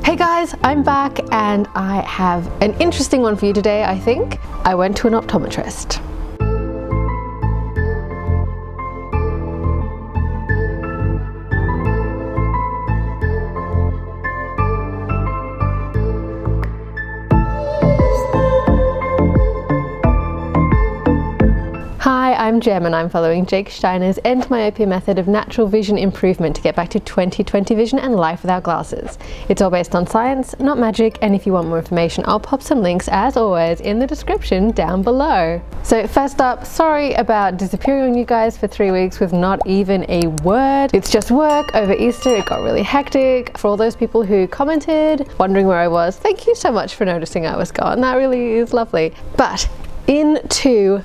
Hey guys, I'm back and I have an interesting one for you today, I think. I went to an optometrist. Hi, I'm Jem and I'm following Jake Steiner's EndMyopia method of natural vision improvement to get back to 20/20 vision and life without glasses. It's all based on science, not magic, and if you want more information, I'll pop some links as always in the description down below. So first up, sorry about disappearing on you guys for 3 weeks with not even a word. It's just work. Over Easter it got really hectic. For all those people who commented, wondering where I was, thank you so much for noticing I was gone. That really is lovely. But into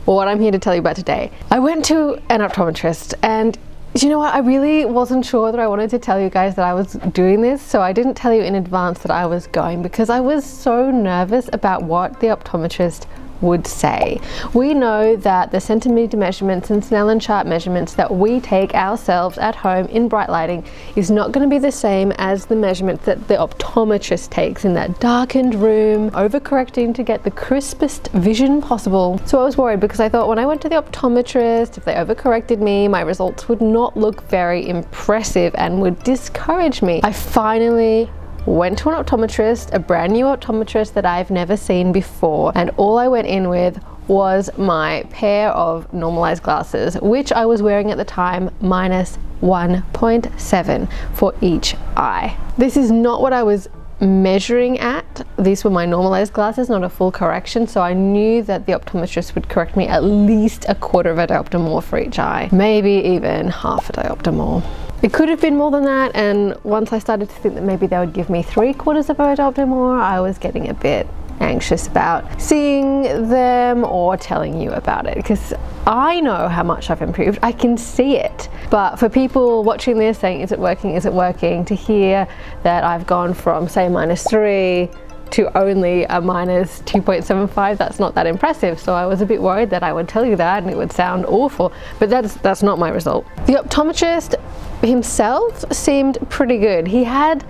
what I'm here to tell you about today. I went to an optometrist and you know what, I really wasn't sure that I wanted to tell you guys that I was doing this, so I didn't tell you in advance that I was going because I was so nervous about what the optometrist would say. We know that the centimeter measurements and Snellen chart measurements that we take ourselves at home in bright lighting is not going to be the same as the measurement that the optometrist takes in that darkened room, overcorrecting to get the crispest vision possible. So I was worried because I thought when I went to the optometrist, if they overcorrected me, my results would not look very impressive and would discourage me. I finally went to an optometrist, a brand new optometrist that I've never seen before, and all I went in with was my pair of normalized glasses, which I was wearing at the time minus 1.7 for each eye. This is not what I was measuring at. These were my normalized glasses, not a full correction, so I knew that the optometrist would correct me at least a quarter of a diopter more for each eye, maybe even half a diopter more. It could have been more than that, and once I started to think that maybe they would give me 3/4 of a diopter more, I was getting a bit anxious about seeing them or telling you about it because I know how much I've improved. I can see it. But for people watching this saying, is it working, is it working, to hear that I've gone from say -3 to only a minus 2.75, that's not that impressive. So I was a bit worried that I would tell you that and it would sound awful, but that's not my result. The optometrist himself seemed pretty good. He had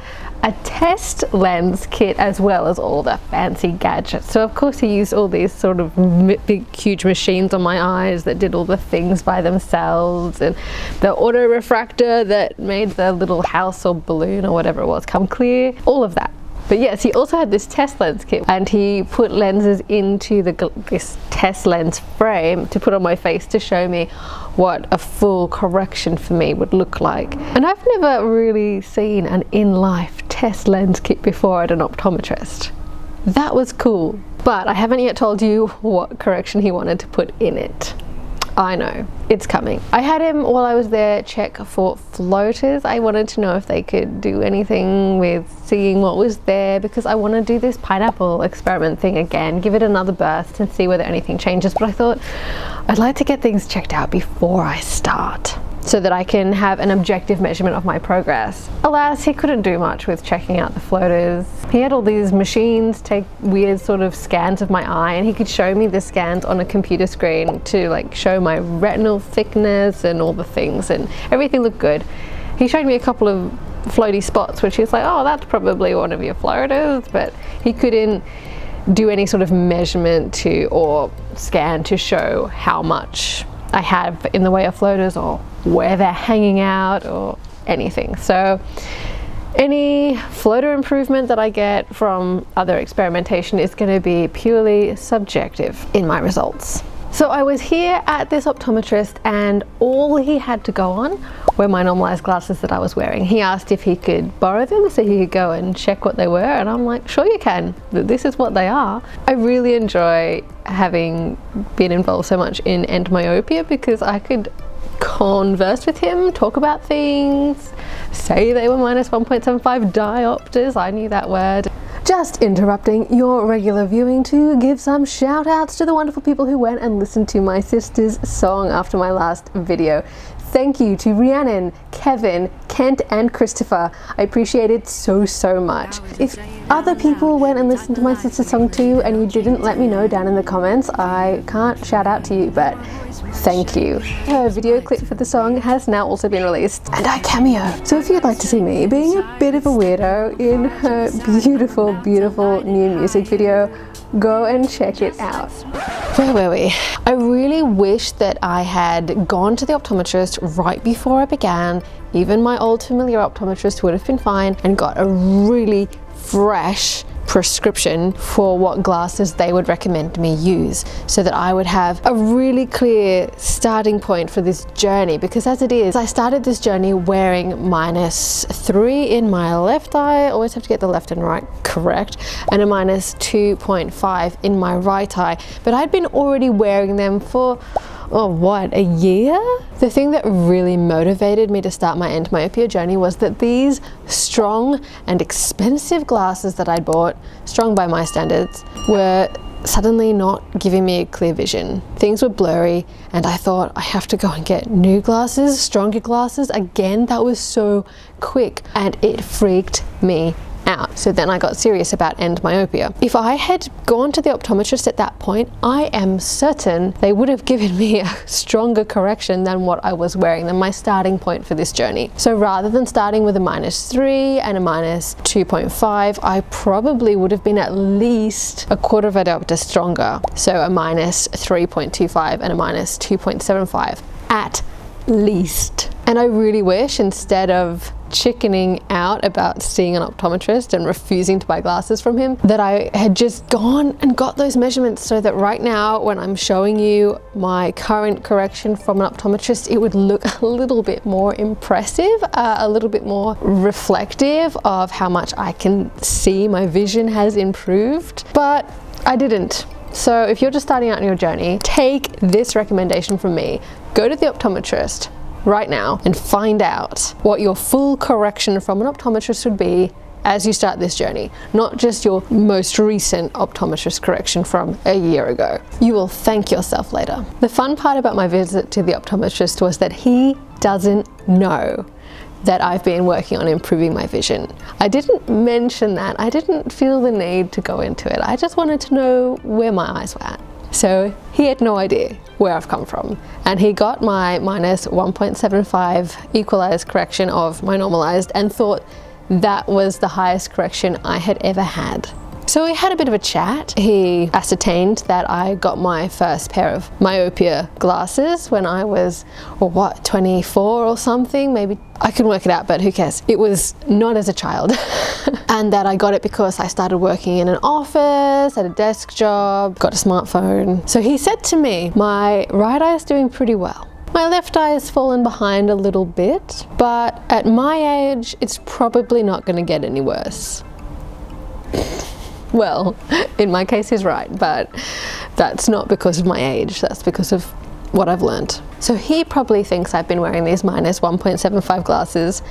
a test lens kit as well as all the fancy gadgets. So of course he used all these sort of big huge machines on my eyes that did all the things by themselves, and the auto refractor that made the little house or balloon or whatever it was come clear, all of that. But yes, he also had this test lens kit and he put lenses into this test lens frame to put on my face to show me what a full correction for me would look like. And I've never really seen an in-life test lens kit before at an optometrist. That was cool, but I haven't yet told you what correction he wanted to put in it. I know, it's coming. I had him while I was there check for floaters. I wanted to know if they could do anything with seeing what was there because I want to do this pineapple experiment thing again, give it another burst and see whether anything changes. But I thought I'd like to get things checked out before I start so that I can have an objective measurement of my progress. Alas, he couldn't do much with checking out the floaters. He had all these machines take weird sort of scans of my eye, and he could show me the scans on a computer screen to like show my retinal thickness and all the things, and everything looked good. He showed me a couple of floaty spots which he's like, oh, that's probably one of your floaters, but he couldn't do any sort of measurement to or scan to show how much I have in the way of floaters or where they're hanging out or anything. So any floater improvement that I get from other experimentation is going to be purely subjective in my results. So I was here at this optometrist and all he had to go on were my normalized glasses that I was wearing. He asked if he could borrow them so he could go and check what they were, and I'm like, sure you can, this is what they are. I really enjoy having been involved so much in EndMyopia because I could converse with him, talk about things, say they were minus 1.75 diopters, I knew that word. Just interrupting your regular viewing to give some shout outs to the wonderful people who went and listened to my sister's song after my last video. thank you to Rhiannon, Kevin, Kent and Christopher. I appreciate it so much. If other people went and listened to my sister's song too and you didn't let me know down in the comments, I can't shout out to you, but thank you. Her video clip for the song has now also been released and I cameo. So if you'd like to see me being a bit of a weirdo in her beautiful new music video, go and check it out. Where were we? I really wish that I had gone to the optometrist right before I began. Even my old familiar optometrist would have been fine, and got a really fresh prescription for what glasses they would recommend me use, so that I would have a really clear starting point for this journey. Because as it is, I started this journey wearing -3 in my left eye, I always have to get the left and right correct, and a -2.5 in my right eye, but I'd been already wearing them for a year? The thing that really motivated me to start my EndMyopia journey was that these strong and expensive glasses that I'd bought, strong by my standards, were suddenly not giving me a clear vision. Things were blurry and I thought, I have to go and get new glasses, stronger glasses. Again, that was so quick and it freaked me out. So then I got serious about EndMyopia. If I had gone to the optometrist at that point, I am certain they would have given me a stronger correction than what I was wearing, than my starting point for this journey. So rather than starting with a -3 and a -2.5, I probably would have been at least a quarter of a diopter stronger. So a -3.25 and a -2.75 at least. And I really wish, instead of chickening out about seeing an optometrist and refusing to buy glasses from him, that I had just gone and got those measurements, so that right now when I'm showing you my current correction from an optometrist, it would look a little bit more impressive, a little bit more reflective of how much I can see my vision has improved. But I didn't. So if you're just starting out on your journey, take this recommendation from me. Go to the optometrist right now and find out what your full correction from an optometrist would be as you start this journey, not just your most recent optometrist correction from a year ago. You will thank yourself later. The fun part about my visit to the optometrist was that he doesn't know that I've been working on improving my vision. I didn't mention that. I didn't feel the need to go into it. I just wanted to know where my eyes were at. So he had no idea where I've come from, and he got my -1.75 equalized correction of my normalized and thought that was the highest correction I had ever had. So we had a bit of a chat. He ascertained that I got my first pair of myopia glasses when I was, 24 or something, maybe. I can work it out, but who cares? It was not as a child. And that I got it because I started working in an office, had a desk job, got a smartphone. So he said to me, my right eye is doing pretty well. My left eye has fallen behind a little bit, but at my age, it's probably not going to get any worse. Well, in my case he's right, but that's not because of my age, that's because of what I've learned. So he probably thinks I've been wearing these -1.75 glasses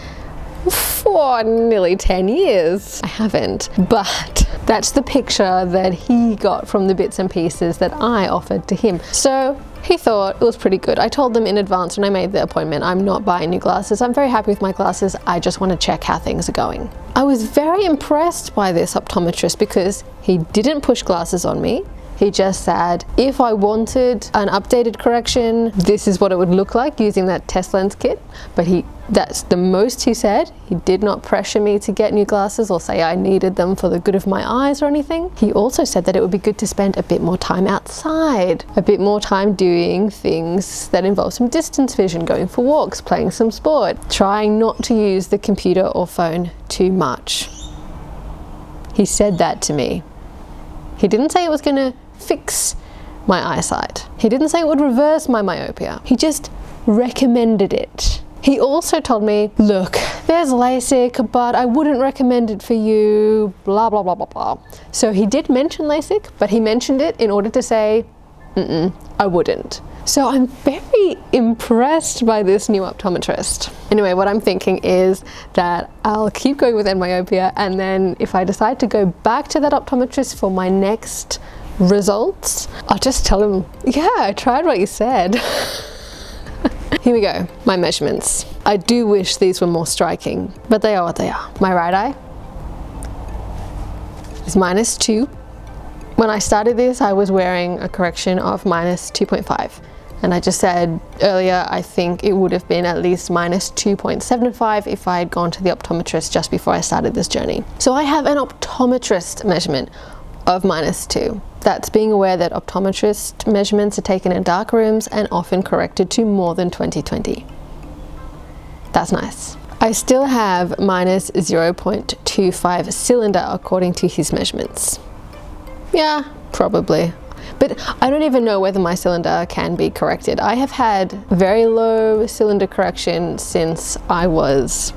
for nearly 10 years. I haven't, but that's the picture that he got from the bits and pieces that I offered to him. So he thought it was pretty good. I told them in advance when I made the appointment, I'm not buying new glasses. I'm very happy with my glasses. I just want to check how things are going. I was very impressed by this optometrist because he didn't push glasses on me. He just said, if I wanted an updated correction, this is what it would look like using that test lens kit. But that's the most he said. He did not pressure me to get new glasses or say I needed them for the good of my eyes or anything. He also said that it would be good to spend a bit more time outside, a bit more time doing things that involve some distance vision, going for walks, playing some sport, trying not to use the computer or phone too much. He said that to me. He didn't say it was going to fix my eyesight. He didn't say it would reverse my myopia. He just recommended it. He also told me, look, there's LASIK, but I wouldn't recommend it for you, blah, blah, blah, blah, blah. So he did mention LASIK, but he mentioned it in order to say, I wouldn't. So I'm very impressed by this new optometrist. Anyway, what I'm thinking is that I'll keep going with EndMyopia, and then if I decide to go back to that optometrist for my next results, I'll just tell him, yeah, I tried what you said. Here we go, my measurements. I do wish these were more striking, but they are what they are. My right eye is -2. When I started this, I was wearing a correction of -2.5. And I just said earlier, I think it would have been at least -2.75 if I had gone to the optometrist just before I started this journey. So I have an optometrist measurement of -2. That's being aware that optometrist measurements are taken in dark rooms and often corrected to more than 20/20. That's nice. I still have -0.25 cylinder according to his measurements. Yeah, probably. But I don't even know whether my cylinder can be corrected. I have had very low cylinder correction since I was,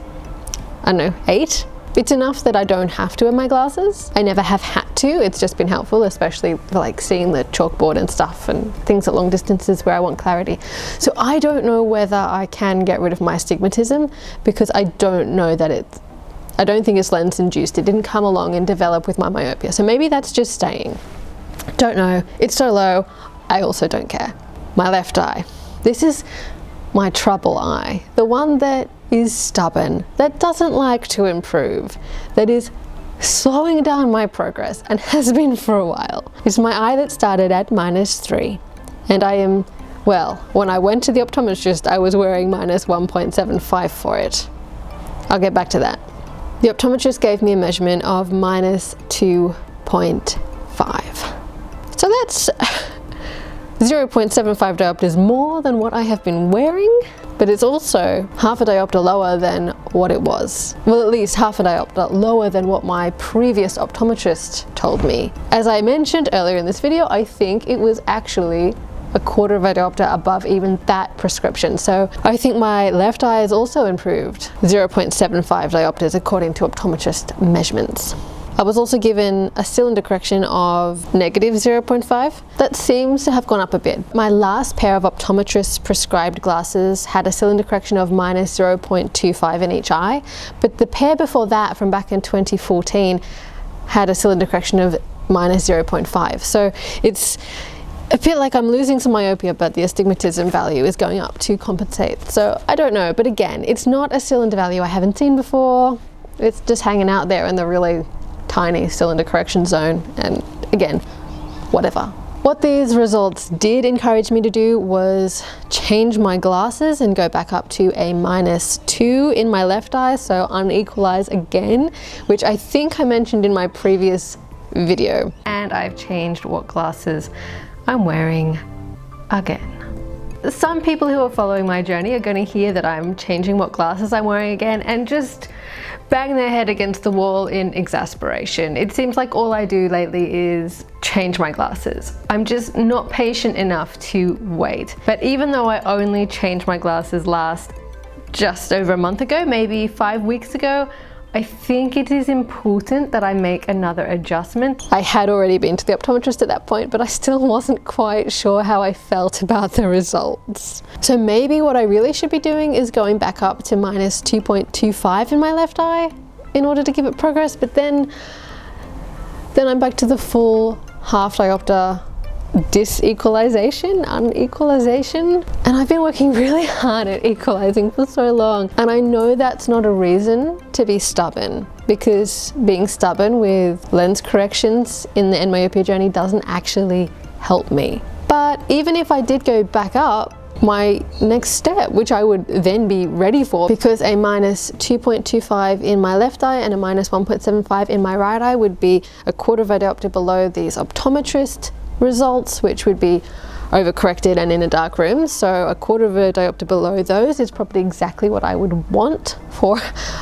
I don't know, 8. It's enough that I don't have to wear my glasses. I never have had to. It's just been helpful, especially for like seeing the chalkboard and stuff and things at long distances where I want clarity. So I don't know whether I can get rid of my astigmatism because I don't know that I don't think it's lens induced. It didn't come along and develop with my myopia. So maybe that's just staying. Don't know. It's so low. I also don't care. My left eye. This is my trouble eye. The one that is stubborn, that doesn't like to improve, that is slowing down my progress and has been for a while. It's my eye that started at -3. And I am, well, when I went to the optometrist, I was wearing -1.75 for it. I'll get back to that. The optometrist gave me a measurement of -2.5. So that's 0.75 diopters more than what I have been wearing, but it's also half a diopter lower than what it was. Well, at least half a diopter lower than what my previous optometrist told me. As I mentioned earlier in this video, I think it was actually a quarter of a diopter above even that prescription. So I think my left eye has also improved 0.75 diopters according to optometrist measurements. I was also given a cylinder correction of -0.5. That seems to have gone up a bit. My last pair of optometrist prescribed glasses had a cylinder correction of -0.25 in each eye, but the pair before that from back in 2014 had a cylinder correction of -0.5. So it's a bit like I'm losing some myopia, but the astigmatism value is going up to compensate. So I don't know, but again, it's not a cylinder value I haven't seen before. It's just hanging out there in the really tiny cylinder correction zone, and again, whatever. What these results did encourage me to do was change my glasses and go back up to a -2 in my left eye, so unequalize again, which I think I mentioned in my previous video. And I've changed what glasses I'm wearing again. Some people who are following my journey are going to hear that I'm changing what glasses I'm wearing again and just bang their head against the wall in exasperation. It seems like all I do lately is change my glasses. I'm just not patient enough to wait. But even though I only changed my glasses just over a month ago, maybe 5 weeks ago, I think it is important that I make another adjustment. I had already been to the optometrist at that point, but I still wasn't quite sure how I felt about the results. So maybe what I really should be doing is going back up to -2.25 in my left eye in order to give it progress, but then I'm back to the full half diopter unequalization, and I've been working really hard at equalizing for so long, and I know that's not a reason to be stubborn, because being stubborn with lens corrections in the EndMyopia journey doesn't actually help me. But even if I did go back up, my next step, which I would then be ready for, because a -2.25 in my left eye and a -1.75 in my right eye would be a quarter of a diopter below these optometrist results, which would be overcorrected and in a dark room. So a quarter of a diopter below those is probably exactly what I would want for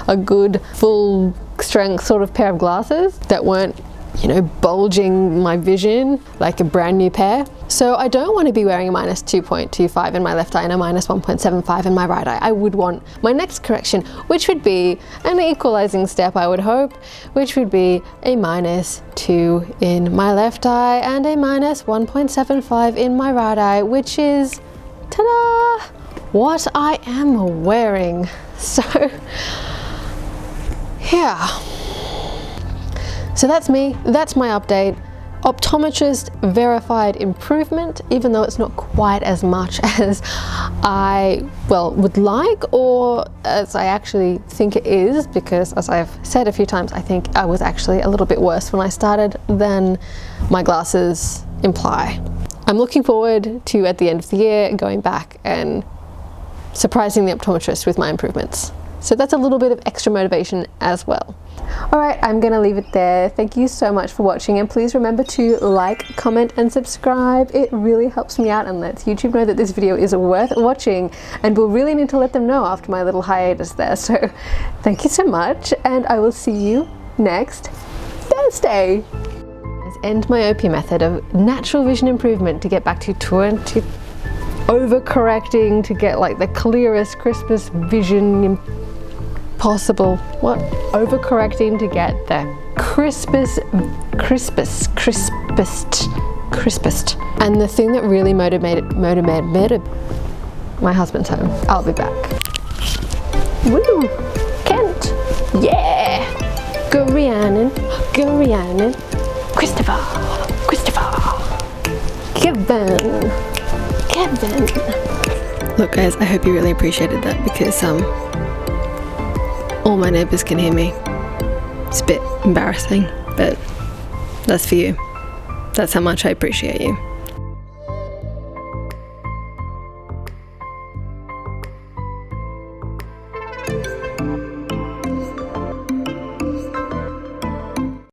a good full strength sort of pair of glasses that weren't, you know, bulging my vision like a brand new pair. So I don't want to be wearing a -2.25 in my left eye and a -1.75 in my right eye. I would want my next correction, which would be an equalizing step, I would hope, which would be a -2 in my left eye and a -1.75 in my right eye, which is, ta-da, what I am wearing. So, yeah. So that's me, that's my update. optometrist-verified improvement, even though it's not quite as much as I, would like, or as I actually think it is, because as I've said a few times, I think I was actually a little bit worse when I started than my glasses imply. I'm looking forward to, at the end of the year, going back and surprising the optometrist with my improvements. So that's a little bit of extra motivation as well. Alright, I'm gonna leave it there. Thank you so much for watching, and please remember to like, comment and subscribe. It really helps me out and lets YouTube know that this video is worth watching, and we'll really need to let them know after my little hiatus there. So thank you so much, and I will see you next Thursday. EndMyopia method of natural vision improvement to get back to 20, overcorrecting to get like the clearest, crispest vision possible. What? Overcorrecting to get the crispest. And the thing that really motivated my husband's home. I'll be back. Woo! Kent! Yeah! Go Rhiannon! Go Rhiannon! Christopher! Kevin! Look guys, I hope you really appreciated that, because all my neighbours can hear me. It's a bit embarrassing, but that's for you. That's how much I appreciate you.